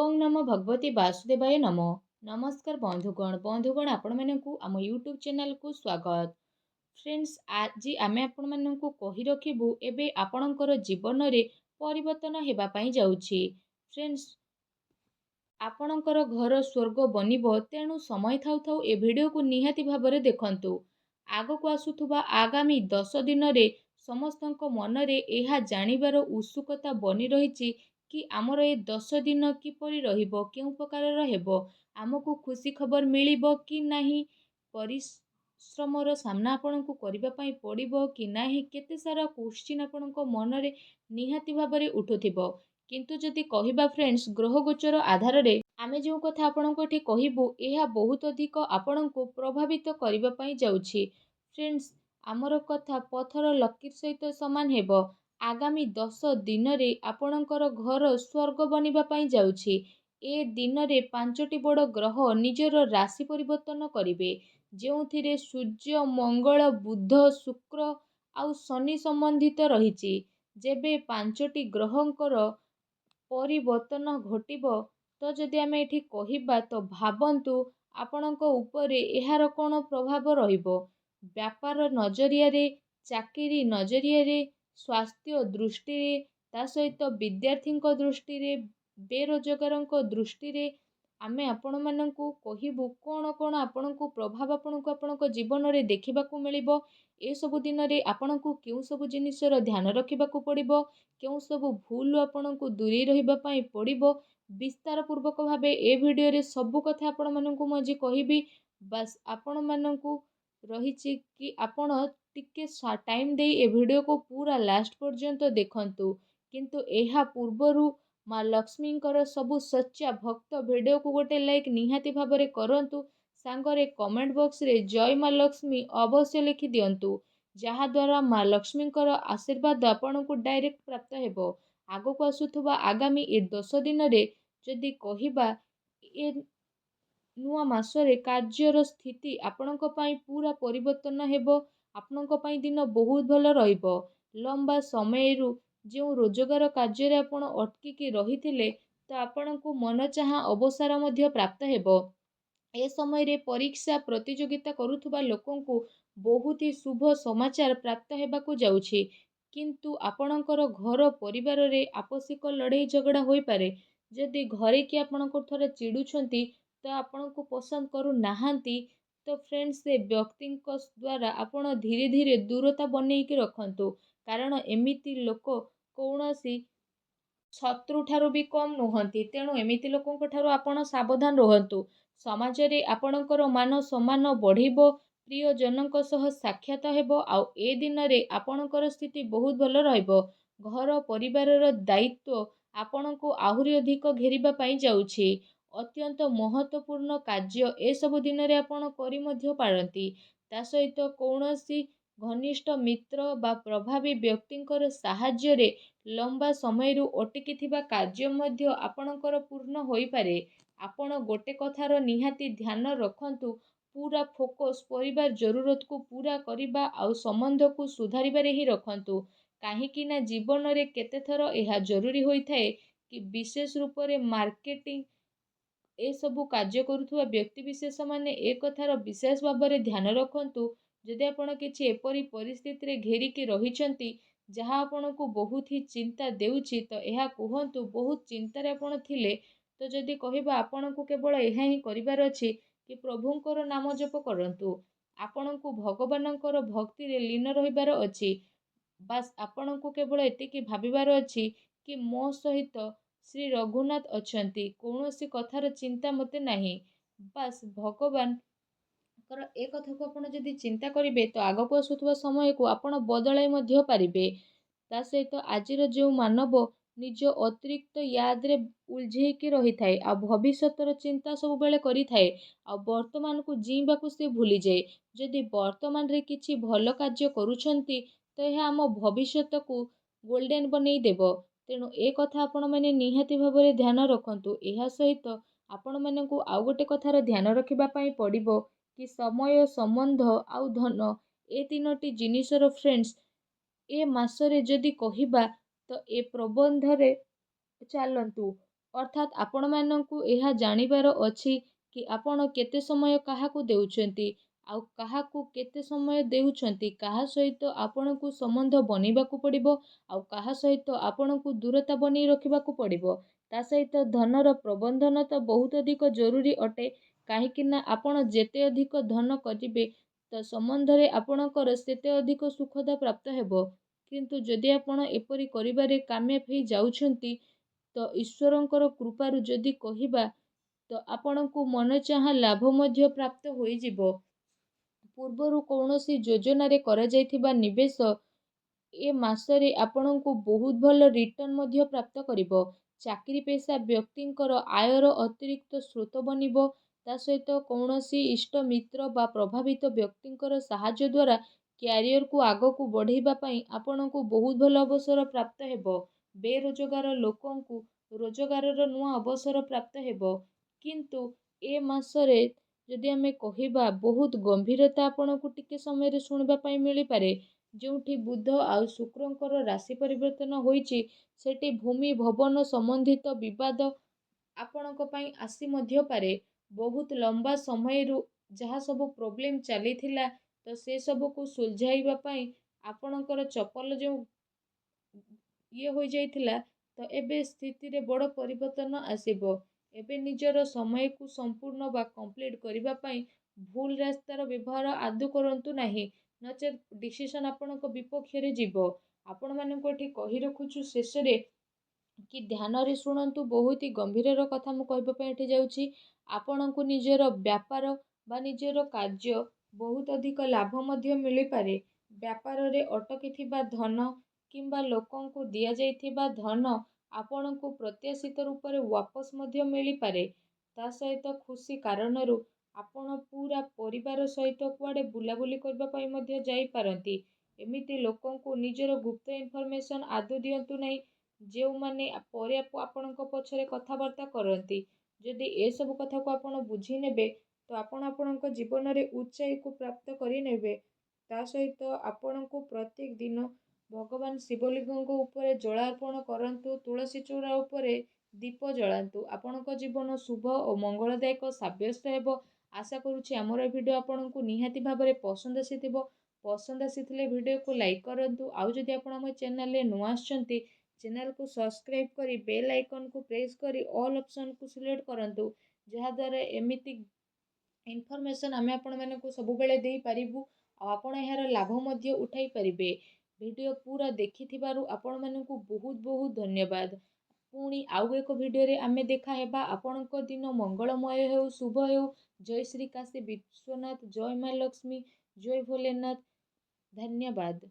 ओं नमो भगवती वासुदेवाय नमो। नमस्कार बंधुगण आपण मानकु आम यूट्यूब चैनल को स्वागत। फ्रेंड्स आज आमे आपण मानकु कहि रखिबु एबे आपणकर जीवन रे परिवर्तन हेबा पई जाउछि। फ्रेंड्स आपणकर घर स्वर्ग बनिबो तेणु समय थाउ थाउ ए वीडियो को निहाती भाबरे देखंतु। आगो को आसुथुबा आगामी 10 दिन रे समस्तक मन रे एहा जानिबार उत्सुकता बनी रहिछि कि आमर ए 10 दिन किपरि रहिबो, केउ प्रकारर हेबो, आमको खुशी खबर मिलिबो कि नाही, परिश्रमर सामना आपणको करिबा पई पड़िबो कि नाही, केते सारा क्वेश्चन आपणको मन रे निहाती भाबरे उठुथिबो। किंतु जदि कहिबा फ्रेंड्स ग्रह गोचर आधार रे आमे जो कथा आपणको एठी कहिबु एहा बहुत अधिक आपणको प्रभावित करिबा पई जाउछि। फ्रेंड्स आमर कथा पथर लकीर सहित समान हेबो। आगामी 10 दिन रे आपणकर घर स्वर्ग बनिबा पई जाउछि। ए दिन रे 5टी बड़ ग्रह निजर राशि परिवर्तन करिवे, जेउथिरे सूर्य, मंगल, बुध, शुक्र आउ शनि संबंधित रहिछि। जेबे 5टी ग्रहंकर परिवर्तन घटिबो तो जदि आमे एठी कहिबा तो भाबंतु आपणक उपरे एहार कोन प्रभाव रहिबो। व्यापार नजरिया रे, चाकरी नजरिया रे, स्वास्थ्य दृष्टि रे, ता सहित विद्यार्थी दृष्टि रे, बेरोजगार दृष्टि रे आमे आपण मानकु कहिबु कोन कोन आपणकु प्रभाव आपणक जीवन रे देखिबाकू मिलिबो। ए सबु दिन रे आपणकु केउ सबु जिनिसर ध्यान रखिबाकू पड़िबो, केउ सबु भूल आपणकु दूरी रहिबा पई पड़िबो। विस्तार पूर्वक भाबे ए वीडियो रे सबु कथा आपण मानकु मजी कहिबी। बस आपण मानकु रहिछि कि आपण टिके टाइम देई ए वीडियो को पूरा लास्ट पर्यंत देखंतु। किंतु एहा पूर्वरु माँ लक्ष्मींकर सबु सच्चा भक्त वीडियो को गोटे लाइक निहाती भाबरे करंतु। सांगरे कमेंट बॉक्स रे जय माँ लक्ष्मी अवश्य लिखि दियंतु, जहा द्वारा माँ लक्ष्मींकर आशीर्वाद आपनकु डायरेक्ट प्राप्त हेबो। आगो को आसुथुबा आगामी ए 10 दिन रे जदि कहिबा ए नुआ मासरे कार्यर स्थिति आपणक पई पूरा परिवर्तन हेबो। आपणक पई दिन बहुत भल रहिबो। लंबा समयरु जो रोजगार कार्य रे आपण अटकी रहिथिले तो आपणकु मन चाहा अवसर मध्य प्राप्त हेबो। ए समय रे परीक्षा प्रतियोगिता करुथुबा लोकंकु बहुत ही शुभ समाचार प्राप्त हेबाकू जाउछि। किंतु आपणकर घर परिवार रे आपसिक लड़ाई झगड़ा होई पारे। जदि घरे कि आपणकर थोड़े चिडुछंती तो आपणकु पसंद करू नाहांती तो फ्रेंड्स से व्यक्ति द्वारा आपण धीरे धीरे दूरता बनेइकी रखंतु। कारण एमिति लोक कौनसी शत्रु ठारू भी कम नुहंती, तेणु एमिति लोकंक ठारू आपण सावधान रहंतु। समाज रे आपणकर मान सम्मान बढ़िबो, प्रिय जनक सह साक्षात हेबो। आउ ए दिन रे आपणकर स्थिति बहुत भल रहइबो। घर परिवारर दायित्व आपणको आहुरी अधिक घेरिबा पई जाउछि। अत्यंत महत्वपूर्ण कार्य ए सब दिन रे आपण करि मध्य पारंती। ता सहित कौनसी घनिष्ठ मित्र बा प्रभावी व्यक्तिंकर साहाय्य रे लंबा समयरु अटकी थिबा कार्य मध्य आपणकर पूर्ण होई पारे। आपण गोटे कथार निहाती ध्यान रखंतु, पूरा फोकस परिवार जरूरत को पूरा करिबा आउ संबंध को सुधारिबारे ही रखंतु। काहेकि ना जीवन रे केते थर एहा जरूरी होई थाए कि विशेष रूप रे मार्केटिंग ए सबु कार्य करुथुवा व्यक्ति विशेष माने ए कथार विशेष भाबरे ध्यान रखंतु। जदि आपण किछि एपरि परिस्थिति रे घेरिकी रहिचंती जहा आपणको बहुत ही चिंता देउछि तो एहा कुहंतु बहुत चिंता रे आपण थिले तो जदि कहिबा आपणको केवल एहा ही करिबार अछि कि प्रभुंकर नाम जप करंतु। आपणको भगवानंकर भक्ति रे लीन रहिबार अछि। बास आपणको केवल एतिकी भाबिबार अछि कि मो सहित श्री रघुनाथ अछंती, कौनसी कथार चिंता मते नाही। बास भगवान कर ए कथा को आपण जदि चिंता करिवे तो आगो को आसुथुवा समय को आपण बदलाई मध्य पारिबे। ता सहित आजिर जो मानव निज अतिरिक्त याद रे उलझेकी रही थाए आ भविष्यतर चिंता सब बेले करी थाए आ वर्तमान को जीवा को से भूली जाए। जदि वर्तमान रे किछि भल कार्य करूछंती तो यह आम भविष्यत को गोल्डन बनेई देबो। तेणु ए कथा आपण माने निहाती भाबरे ध्यान रखंतु। एहा सहित आपण मानकु आउ गोटे कथार ध्यान रखिबा पई पड़िबो कि समय, संबंध आउ धन ए तीनोटी जिनिसर फ्रेंड्स ए मासरे जदि कहिबा तो ए प्रबंध रे चलंतु। ଅର୍ଥାତ୍ ଆପଣମାନଙ୍କୁ ଏହା ଜାଣିବାର ଅଛି କି ଆପଣ କେତେ ସମୟ କାହାକୁ ଦେଉଛନ୍ତି, ଆଉ କାହାକୁ କେତେ ସମୟ ଦେଉଛନ୍ତି, କାହା ସହିତ ଆପଣଙ୍କୁ ସମ୍ବନ୍ଧ ବନେଇବାକୁ ପଡ଼ିବ, ଆଉ କାହା ସହିତ ଆପଣଙ୍କୁ ଦୂରତା ବନେଇ ରଖିବାକୁ ପଡ଼ିବ। ତା ସହିତ ଧନର ପ୍ରବନ୍ଧନ ତ ବହୁତ ଅଧିକ ଜରୁରୀ ଅଟେ, କାହିଁକି ନା ଆପଣ ଯେତେ ଅଧିକ ଧନ କରିବେ ତ ସମ୍ବନ୍ଧରେ ଆପଣଙ୍କର ସେତେ ଅଧିକ ସୁଖତା ପ୍ରାପ୍ତ ହେବ। କିନ୍ତୁ ଯଦି ଆପଣ ଏପରି କରିବାରେ କାମୟାବ ହେଇ ଯାଉଛନ୍ତି, ତ ଈଶ୍ୱରଙ୍କର କୃପାରୁ ଯଦି କହିବା ତ ଆପଣଙ୍କୁ ମନଚାହା ଲାଭ ମଧ୍ୟ ପ୍ରାପ୍ତ ହୋଇଯିବ। ପୂର୍ବରୁ କୌଣସି ଯୋଜନାରେ କରାଯାଇଥିବା ନିବେଶ ଏ ମାସରେ ଆପଣଙ୍କୁ ବହୁତ ଭଲ ରିଟର୍ଣ୍ଣ ମଧ୍ୟ ପ୍ରାପ୍ତ କରିବ। ଚାକିରି ପେଶା ବ୍ୟକ୍ତିଙ୍କର ଆୟର ଅତିରିକ୍ତ ସ୍ରୋତ ବନିବ। ତା ସହିତ କୌଣସି ଇଷ୍ଟ ମିତ୍ର ବା ପ୍ରଭାବିତ ବ୍ୟକ୍ତିଙ୍କର ସାହାଯ୍ୟ ଦ୍ୱାରା କ୍ୟାରିୟରକୁ ଆଗକୁ ବଢ଼େଇବା ପାଇଁ ଆପଣଙ୍କୁ ବହୁତ ଭଲ ଅବସର ପ୍ରାପ୍ତ ହେବ। ବେରୋଜଗାର ଲୋକଙ୍କୁ ରୋଜଗାରର ନୂଆ ଅବସର ପ୍ରାପ୍ତ ହେବ। କିନ୍ତୁ ଏ ମାସରେ ଯଦି ଆମେ କହିବା ବହୁତ ଗମ୍ଭୀରତା ଆପଣଙ୍କୁ ଟିକେ ସମୟରେ ଶୁଣିବା ପାଇଁ ମିଳିପାରେ। ଯେଉଁଠି ବୁଧ ଆଉ ଶୁକ୍ରଙ୍କର ରାଶି ପରିବର୍ତ୍ତନ ହୋଇଛି, ସେଠି ଭୂମି ଭବନ ସମ୍ବନ୍ଧିତ ବିବାଦ ଆପଣଙ୍କ ପାଇଁ ଆସି ମଧ୍ୟ ପାରେ। ବହୁତ ଲମ୍ବା ସମୟରୁ ଯାହା ସବୁ ପ୍ରୋବ୍ଲେମ୍ ଚାଲିଥିଲା, ତ ସେ ସବୁକୁ ସୁଲଝାଇବା ପାଇଁ ଆପଣଙ୍କର ଚପଲ ଯେଉଁ ହୋଇଯାଇଥିଲା, ତ ଏବେ ସ୍ଥିତିରେ ବଡ଼ ପରିବର୍ତ୍ତନ ଆସିବ। ଏବେ ନିଜର ସମୟକୁ ସମ୍ପୂର୍ଣ୍ଣ ବା କମ୍ପ୍ଲିଟ୍ କରିବା ପାଇଁ ଭୁଲ ରାସ୍ତାର ବ୍ୟବହାର ଆଦୌ କରନ୍ତୁ ନାହିଁ, ନଚେତ୍ ଡିସିସନ୍ ଆପଣଙ୍କ ବିପକ୍ଷରେ ଯିବ। ଆପଣମାନଙ୍କୁ ଏଠି କହି ରଖୁଛୁ ଶେଷରେ କି ଧ୍ୟାନରେ ଶୁଣନ୍ତୁ, ବହୁତ ହି ଗମ୍ଭୀରର କଥା ମୁଁ କହିବା ପାଇଁ ଏଠି ଯାଉଛି। ଆପଣଙ୍କୁ ନିଜର ବ୍ୟାପାର ବା ନିଜର କାର୍ଯ୍ୟ ବହୁତ ଅଧିକ ଲାଭ ମଧ୍ୟ ମିଳିପାରେ। ବ୍ୟାପାରରେ ଅଟକିଥିବା ଧନ କିମ୍ବା ଲୋକଙ୍କୁ ଦିଆଯାଇଥିବା ଧନ ଆପଣଙ୍କୁ ପ୍ରତ୍ୟାଶିତ ରୂପରେ ୱାପସ ମଧ୍ୟ ମିଳିପାରେ। ତା ସହିତ ଖୁସି କାରଣରୁ ଆପଣ ପୁରା ପରିବାର ସହିତ କୁଆଡ଼େ ବୁଲାବୁଲି କରିବା ପାଇଁ ମଧ୍ୟ ଯାଇପାରନ୍ତି। ଏମିତି ଲୋକଙ୍କୁ ନିଜର ଗୁପ୍ତ ଇନଫର୍ମେସନ୍ ଆଦୌ ଦିଅନ୍ତୁ ନାହିଁ, ଯେଉଁମାନେ ପରେ ଆପଣଙ୍କ ପଛରେ କଥାବାର୍ତ୍ତା କରନ୍ତି। ଯଦି ଏସବୁ କଥାକୁ ଆପଣ ବୁଝି ନେବେ, ତ ଆପଣ ଆପଣଙ୍କ ଜୀବନରେ ଉଚ୍ଚାଇକୁ ପ୍ରାପ୍ତ କରିନେବେ। ତା ସହିତ ଆପଣଙ୍କୁ ପ୍ରତ୍ୟେକ ଦିନ ଭଗବାନ ଶିବଲିଙ୍ଗଙ୍କ ଉପରେ ଜଳାର୍ପଣ କରନ୍ତୁ, ତୁଳସୀ ଚଉରା ଉପରେ ଦୀପ ଜଳାନ୍ତୁ। ଆପଣଙ୍କ ଜୀବନ ଶୁଭ ଓ ମଙ୍ଗଳଦାୟକ ସାବ୍ୟସ୍ତ ହେବ। ଆଶା କରୁଛି ଆମର ଏ ଭିଡ଼ିଓ ଆପଣଙ୍କୁ ନିହାତି ଭାବରେ ପସନ୍ଦ ଆସିଥିବ। ପସନ୍ଦ ଆସିଥିଲେ ଭିଡ଼ିଓକୁ ଲାଇକ୍ କରନ୍ତୁ। ଆଉ ଯଦି ଆପଣ ଆମ ଚ୍ୟାନେଲରେ ନୂଆ ଆସିଛନ୍ତି, ଚ୍ୟାନେଲକୁ ସବସ୍କ୍ରାଇବ୍ କରି ବେଲ୍ ଆଇକନ୍କୁ ପ୍ରେସ୍ କରି ଅଲ୍ ଅପସନ୍କୁ ସିଲେକ୍ଟ କରନ୍ତୁ, ଯାହାଦ୍ୱାରା ଏମିତି ଇନଫର୍ମେସନ୍ ଆମେ ଆପଣମାନଙ୍କୁ ସବୁବେଳେ ଦେଇପାରିବୁ, ଆଉ ଆପଣ ଏହାର ଲାଭ ମଧ୍ୟ ଉଠାଇ ପାରିବେ। ଭିଡ଼ିଓ ପୁରା ଦେଖିଥିବାରୁ ଆପଣମାନଙ୍କୁ ବହୁତ ବହୁତ ଧନ୍ୟବାଦ। ପୁଣି ଆଉ ଏକ ଭିଡ଼ିଓରେ ଆମେ ଦେଖା ହେବା। ଆପଣଙ୍କ ଦିନ ମଙ୍ଗଳମୟ ହେଉ, ଶୁଭ ହେଉ। ଜୟ ଶ୍ରୀ କାଶୀ ବିଶ୍ୱନାଥ, ଜୟ ମା ଲକ୍ଷ୍ମୀ, ଜୟ ଭୋଲେନାଥ। ଧନ୍ୟବାଦ।